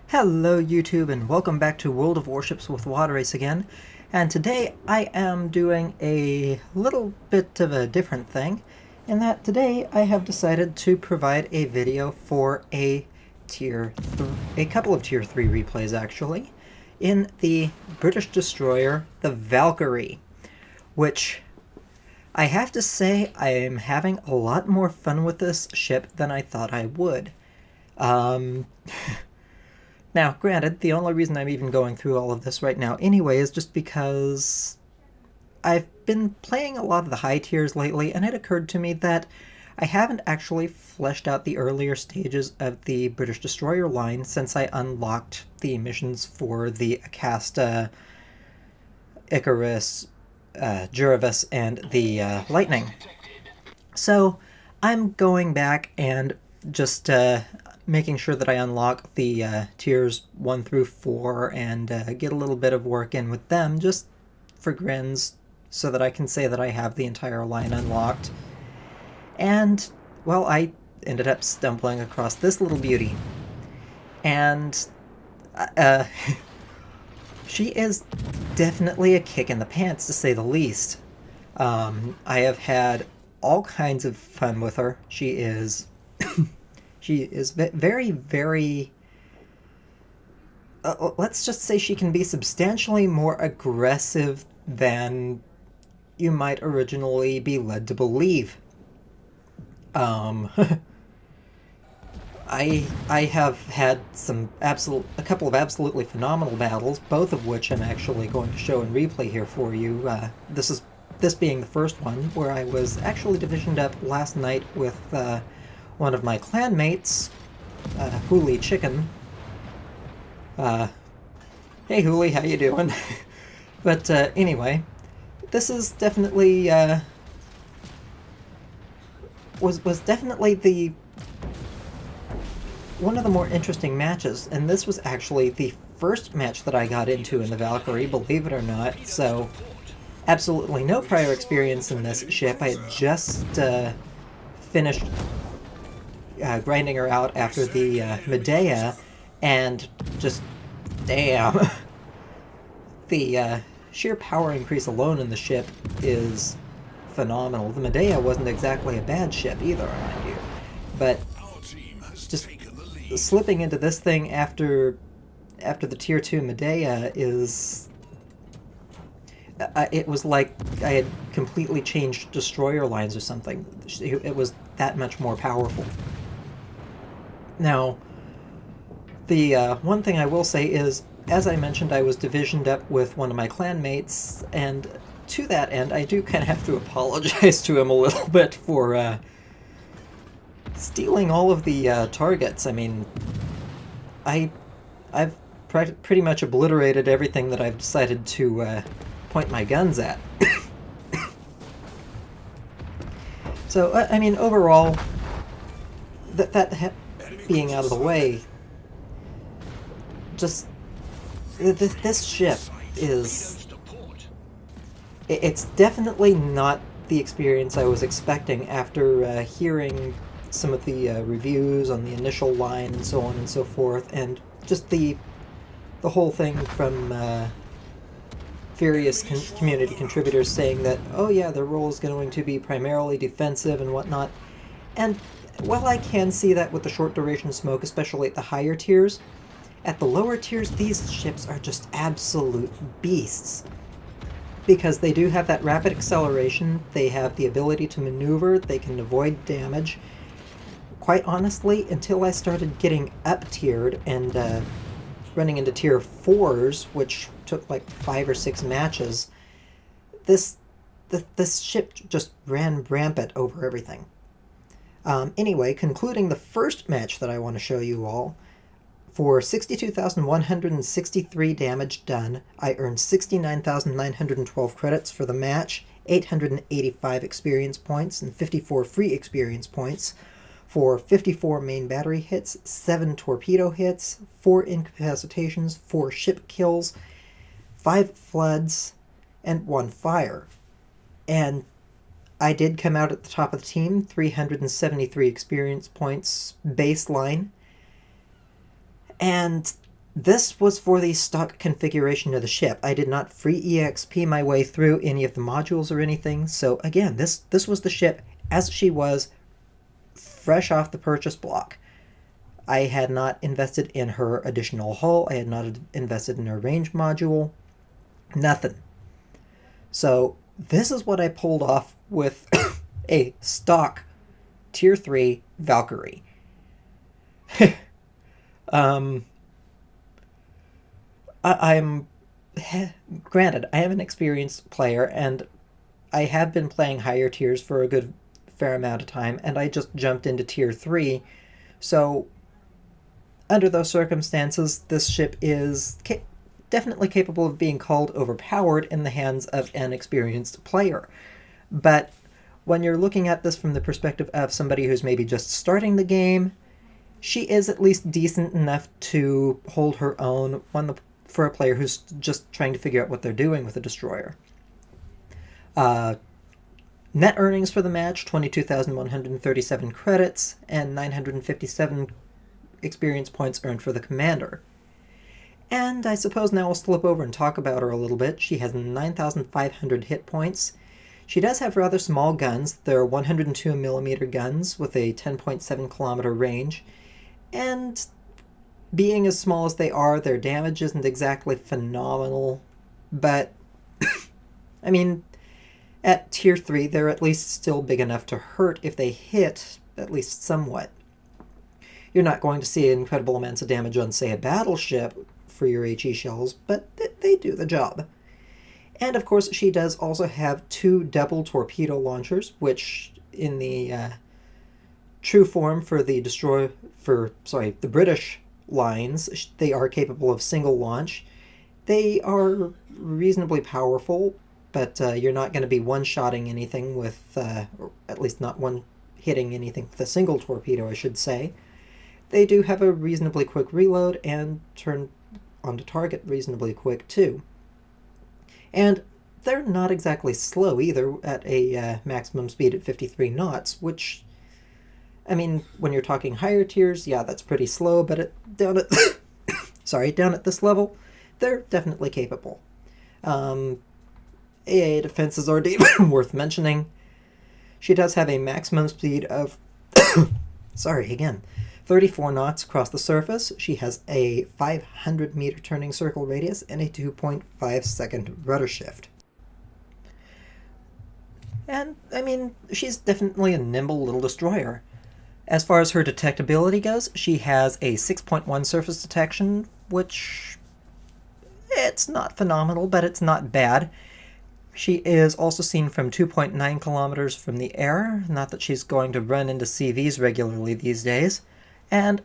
Hello YouTube and welcome back to World of Warships with Wadres again, and today I am doing a little bit of a different thing in that today I have decided to provide a video for a couple of tier 3 replays actually, in the British destroyer the Valkyrie, which I have to say I am having a lot more fun with this ship than I thought I would. Now, granted, the only reason I'm even going through all of this right now anyway is just because I've been playing a lot of the high tiers lately, and it occurred to me that I haven't actually fleshed out the earlier stages of the British Destroyer line since I unlocked the missions for the Acasta, Icarus, Juravis, and the Lightning. So I'm going back and just making sure that I unlock the tiers 1 through 4 and get a little bit of work in with them just for grins so that I can say that I have the entire line unlocked. And, well, I ended up stumbling across this little beauty. And she is definitely a kick in the pants, to say the least. I have had all kinds of fun with her. She is very, very... let's just say she can be substantially more aggressive than you might originally be led to believe. I have had a couple of absolutely phenomenal battles, both of which I'm actually going to show in replay here for you. This being the first one, where I was actually divisioned up last night with one of my clanmates, hulihulichicken. Hey Huli, how you doing? But anyway, this is definitely was definitely the one of the more interesting matches, and this was actually the first match that I got into in the Valkyrie, believe it or not. So absolutely no prior experience in this ship. I had just finished grinding her out after the Medea, and just damn, the sheer power increase alone in the ship is phenomenal. The Medea wasn't exactly a bad ship either, mind you, but just slipping into this thing after the tier 2 Medea is... it was like I had completely changed destroyer lines or something. It was that much more powerful. Now, the one thing I will say is, as I mentioned, I was divisioned up with one of my clanmates, and to that end, I do kind of have to apologize to him a little bit for stealing all of the targets. I mean, I've pretty much obliterated everything that I've decided to point my guns at. So, I mean, overall, that being out of the way, just this ship is... it's definitely not the experience I was expecting after hearing some of the reviews on the initial line and so on and so forth, and just the whole thing from various community contributors saying that, oh yeah, their role is going to be primarily defensive and whatnot. And while I can see that with the short duration smoke, especially at the higher tiers, at the lower tiers these ships are just absolute beasts. Because they do have that rapid acceleration, they have the ability to maneuver, they can avoid damage. Quite honestly, until I started getting up-tiered and running into tier 4s, which took like 5 or 6 matches, this ship just ran rampant over everything. Anyway, concluding the first match that I want to show you all, for 62,163 damage done, I earned 69,912 credits for the match, 885 experience points, and 54 free experience points, for 54 main battery hits, 7 torpedo hits, 4 incapacitations, 4 ship kills, 5 floods, and 1 fire. And I did come out at the top of the team, 373 experience points baseline, and This was for the stock configuration of the ship. I did not free EXP my way through any of the modules or anything, so again, this was the ship as she was, fresh off the purchase block. I had not invested in her additional hull, I had not invested in her range module, nothing. So this is what I pulled off with a stock Tier 3 Valkyrie. I'm granted, I am an experienced player, and I have been playing higher tiers for a good fair amount of time, and I just jumped into Tier 3, so under those circumstances, this ship is definitely capable of being called overpowered in the hands of an experienced player. But when you're looking at this from the perspective of somebody who's maybe just starting the game, she is at least decent enough to hold her own for a player who's just trying to figure out what they're doing with a destroyer. Net earnings for the match, 22,137 credits, and 957 experience points earned for the commander. And I suppose now we'll slip over and talk about her a little bit. She has 9,500 hit points. She does have rather small guns. They're 102mm guns with a 10.7 kilometer range. And being as small as they are, their damage isn't exactly phenomenal. But, I mean, at Tier 3, they're at least still big enough to hurt if they hit, at least somewhat. You're not going to see incredible amounts of damage on, say, a battleship for your HE shells, but they do the job. And of course, she does also have 2 double torpedo launchers, which in the true form for the the British lines, they are capable of single launch. They are reasonably powerful, but you're not going to be one-shotting anything with, or at least not hitting anything with a single torpedo, I should say. They do have a reasonably quick reload and turn onto target reasonably quick too. And they're not exactly slow either at a maximum speed at 53 knots, which, I mean, when you're talking higher tiers, yeah, that's pretty slow, but down at this level, they're definitely capable. AA defenses are worth mentioning. She does have a maximum speed of 34 knots across the surface. She has a 500 meter turning circle radius and a 2.5 second rudder shift. And, I mean, she's definitely a nimble little destroyer. As far as her detectability goes, she has a 6.1 surface detection, which, it's not phenomenal, but it's not bad. She is also seen from 2.9 kilometers from the air, not that she's going to run into CVs regularly these days. And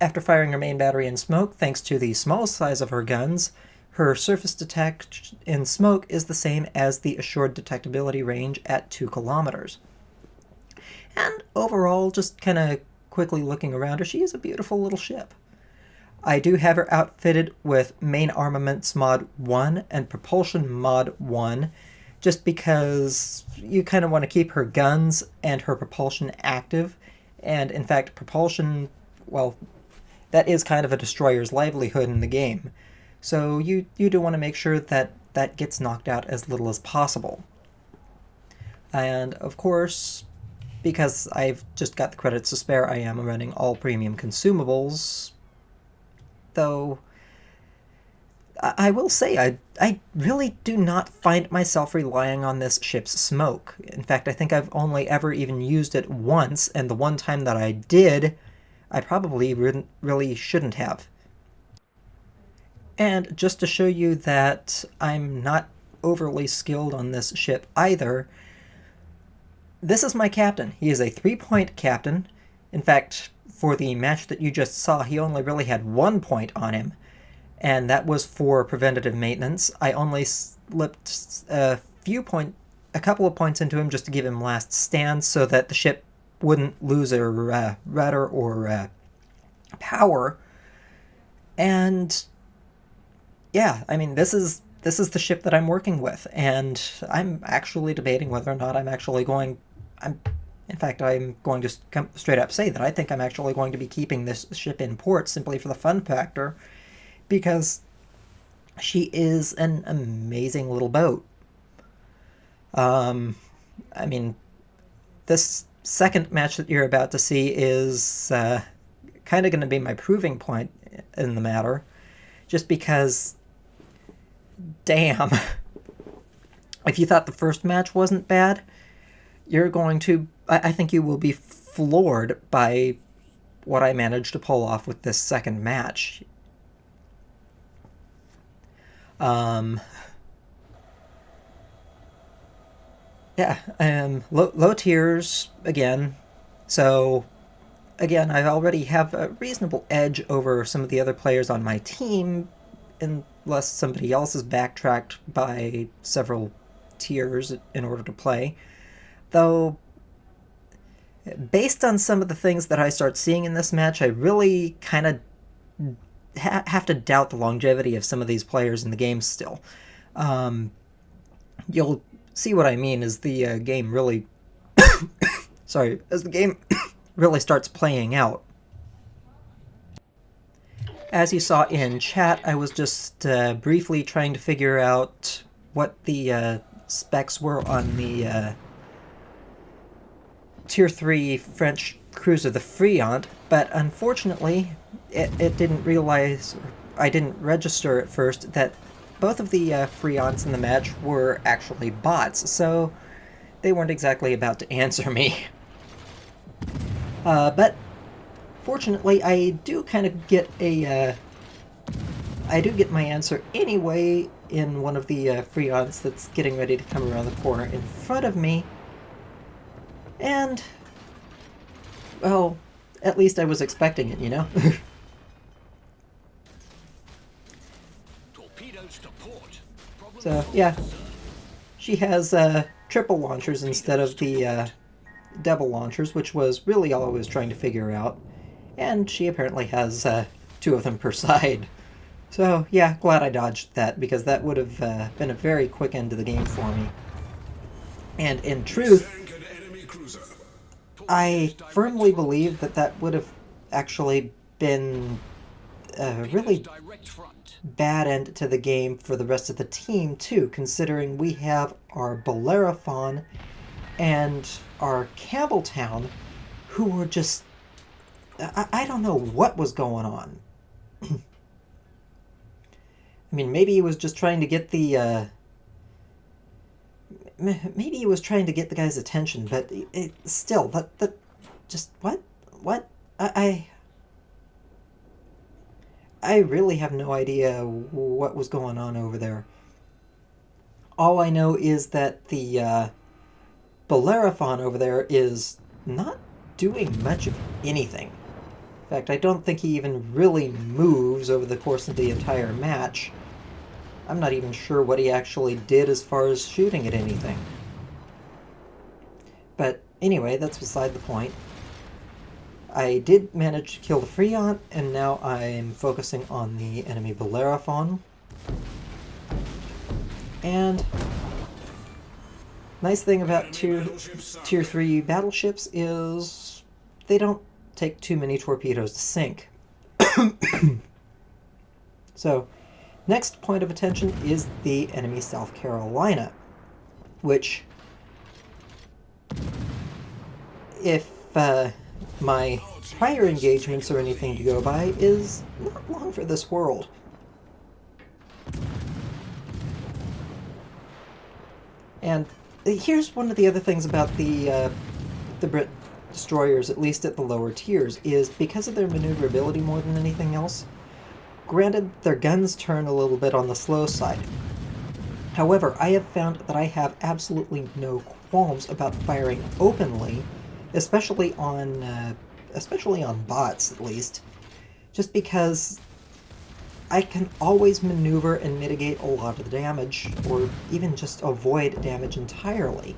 after firing her main battery in smoke, thanks to the small size of her guns, her surface detect in smoke is the same as the assured detectability range at 2 kilometers. And overall, just kind of quickly looking around her, she is a beautiful little ship. I do have her outfitted with Main Armaments Mod 1 and Propulsion Mod 1, just because you kind of want to keep her guns and her propulsion active. And in fact, propulsion, well, that is kind of a destroyer's livelihood in the game. So you do want to make sure that that gets knocked out as little as possible. And of course, because I've just got the credits to spare, I am running all premium consumables. Though, I will say, I really do not find myself relying on this ship's smoke. In fact, I think I've only ever even used it once, and the one time that I did, I probably really shouldn't have. And just to show you that I'm not overly skilled on this ship either, this is my captain. He is a 3-point captain. In fact, for the match that you just saw, he only really had 1 point on him, and that was for preventative maintenance. I only slipped a couple of points into him just to give him last stand so that the ship wouldn't lose a rudder or power. And yeah, I mean, this is the ship that I'm working with, and I'm actually debating whether or not I'm going to come straight up say that I think I'm actually going to be keeping this ship in port simply for the fun factor, because she is an amazing little boat. I mean, this second match that you're about to see is kind of going to be my proving point in the matter, just because, damn, if you thought the first match wasn't bad, you're going to, I think you will be floored by what I managed to pull off with this second match. Yeah, low tiers again. So, again, I already have a reasonable edge over some of the other players on my team, unless somebody else is backtracked by several tiers in order to play. Though, based on some of the things that I start seeing in this match, I really kind of have to doubt the longevity of some of these players in the game still. You'll see what I mean as the game really... sorry, as the game really starts playing out. As you saw in chat, I was just briefly trying to figure out what the specs were on the Tier 3 French cruiser, the Friant, but unfortunately, it didn't realize, I didn't register at first, that both of the Friants in the match were actually bots, so they weren't exactly about to answer me. But fortunately, I do kind of get a, I do get my answer anyway in one of the Friants that's getting ready to come around the corner in front of me. And, well, at least I was expecting it, you know? So, yeah. She has triple launchers instead of the double launchers, which was really all I was trying to figure out. And she apparently has 2 of them per side. So, yeah, glad I dodged that, because that would have been a very quick end to the game for me. And in truth, I firmly believe that that would have actually been a really bad end to the game for the rest of the team, too, considering we have our Bellerophon and our Campbelltown, who were just... I don't know what was going on. I mean, maybe he was just trying to get the... maybe he was trying to get the guy's attention, but still, that just, what? I really have no idea what was going on over there. All I know is that the Bellerophon over there is not doing much of anything. In fact, I don't think he even really moves over the course of the entire match. I'm not even sure what he actually did as far as shooting at anything. But anyway, that's beside the point. I did manage to kill the Friant, and now I'm focusing on the enemy Bellerophon. And nice thing about tier 3 battleships is they don't take too many torpedoes to sink. So, next point of attention is the enemy South Carolina, which, if my prior engagements are anything to go by, is not long for this world. And here's one of the other things about the Brit destroyers, at least at the lower tiers, is because of their maneuverability more than anything else. Granted, their guns turn a little bit on the slow side. However, I have found that I have absolutely no qualms about firing openly, especially on bots, at least, just because I can always maneuver and mitigate a lot of the damage, or even just avoid damage entirely.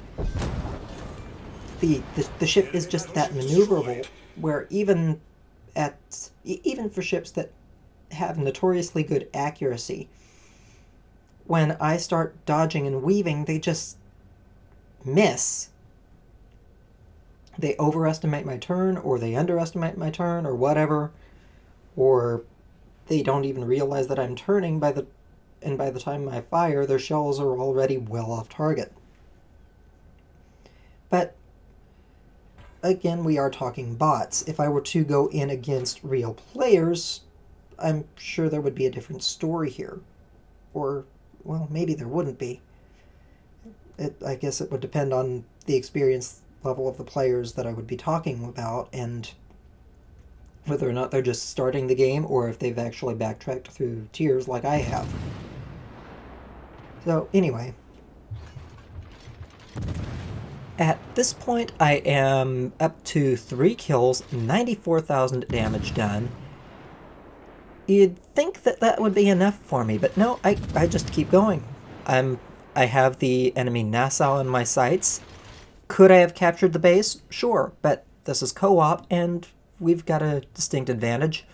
The ship is just that maneuverable, where even for ships that have notoriously good accuracy, when I start dodging and weaving, they just miss. They overestimate my turn, or they underestimate my turn, or whatever, or they don't even realize that I'm turning and by the time I fire, their shells are already well off target. But again, we are talking bots. If I were to go in against real players, I'm sure there would be a different story here. Or, well, maybe there wouldn't be. I guess it would depend on the experience level of the players that I would be talking about, and whether or not they're just starting the game, or if they've actually backtracked through tiers like I have. So, anyway. At this point, I am up to 3 kills, 94,000 damage done. You'd think that that would be enough for me, but no, I just keep going. I have the enemy Nassau in my sights. Could I have captured the base? Sure, but this is co-op, and we've got a distinct advantage.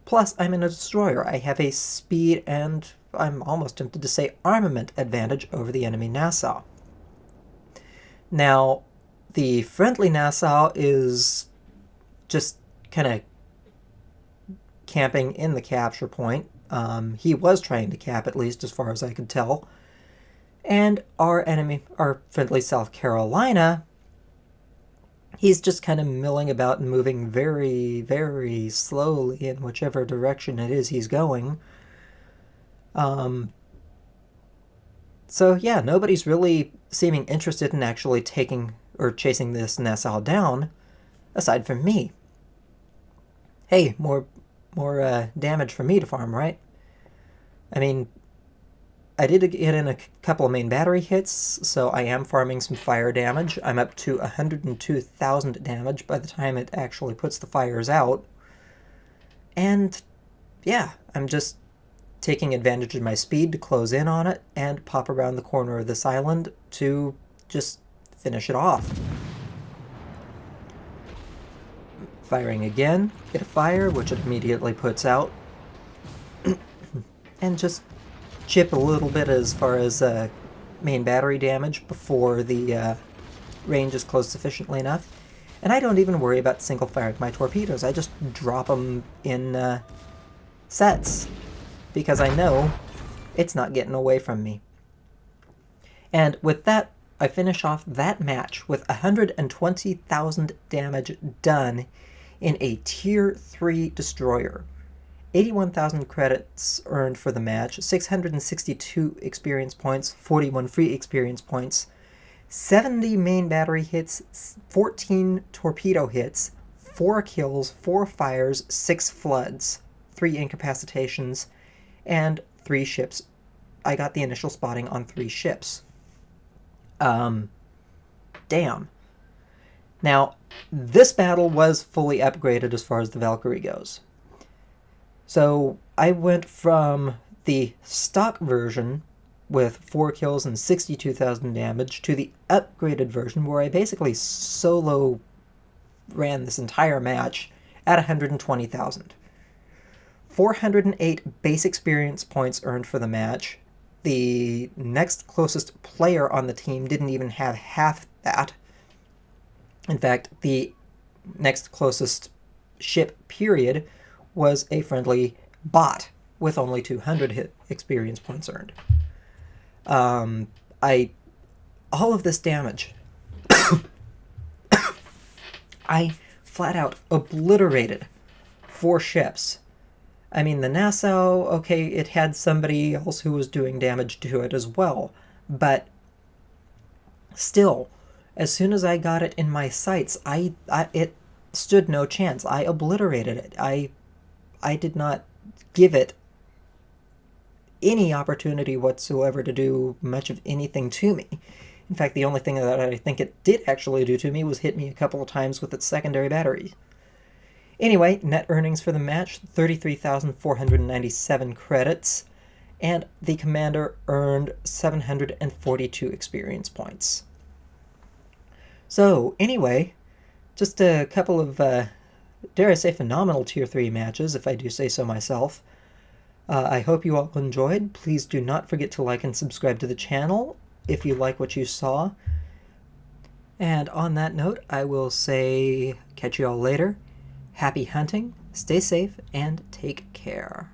Plus, I'm in a destroyer. I have a speed and, I'm almost tempted to say, armament advantage over the enemy Nassau. Now, the friendly Nassau is just kind of camping in the capture point. He was trying to cap, at least as far as I could tell. And our friendly South Carolina, he's just kind of milling about and moving very, very slowly in whichever direction it is he's going. So yeah, nobody's really seeming interested in actually taking or chasing this Nassau down, aside from me. Hey, more damage for me to farm, right? I mean, I did get in a couple of main battery hits, so I am farming some fire damage. I'm up to 102,000 damage by the time it actually puts the fires out. And yeah, I'm just taking advantage of my speed to close in on it and pop around the corner of this island to just finish it off. Firing again, get a fire, which it immediately puts out, and just chip a little bit as far as main battery damage before the range is closed sufficiently enough. And I don't even worry about single firing my torpedoes. I just drop them in sets, because I know it's not getting away from me. And with that, I finish off that match with 120,000 damage done in a Tier 3 destroyer. 81,000 credits earned for the match, 662 experience points, 41 free experience points, 70 main battery hits, 14 torpedo hits, 4 kills, 4 fires, 6 floods, 3 incapacitations, and 3 ships. I got the initial spotting on 3 ships. Damn. Now, this battle was fully upgraded as far as the Valkyrie goes. So, I went from the stock version with 4 kills and 62,000 damage to the upgraded version where I basically solo ran this entire match at 120,000. 408 base experience points earned for the match. The next closest player on the team didn't even have half that. In fact, the next closest ship, period, was a friendly bot with only 200 experience points earned. All of this damage, I flat out obliterated 4 ships. I mean, the Nassau, okay, it had somebody else who was doing damage to it as well, but still, as soon as I got it in my sights, it stood no chance. I obliterated it. I did not give it any opportunity whatsoever to do much of anything to me. In fact, the only thing that I think it did actually do to me was hit me a couple of times with its secondary battery. Anyway, net earnings for the match, 33,497 credits, and the commander earned 742 experience points. So, anyway, just a couple of, dare I say, phenomenal Tier 3 matches, if I do say so myself. I hope you all enjoyed. Please do not forget to like and subscribe to the channel if you like what you saw. And on that note, I will say catch you all later. Happy hunting, stay safe, and take care.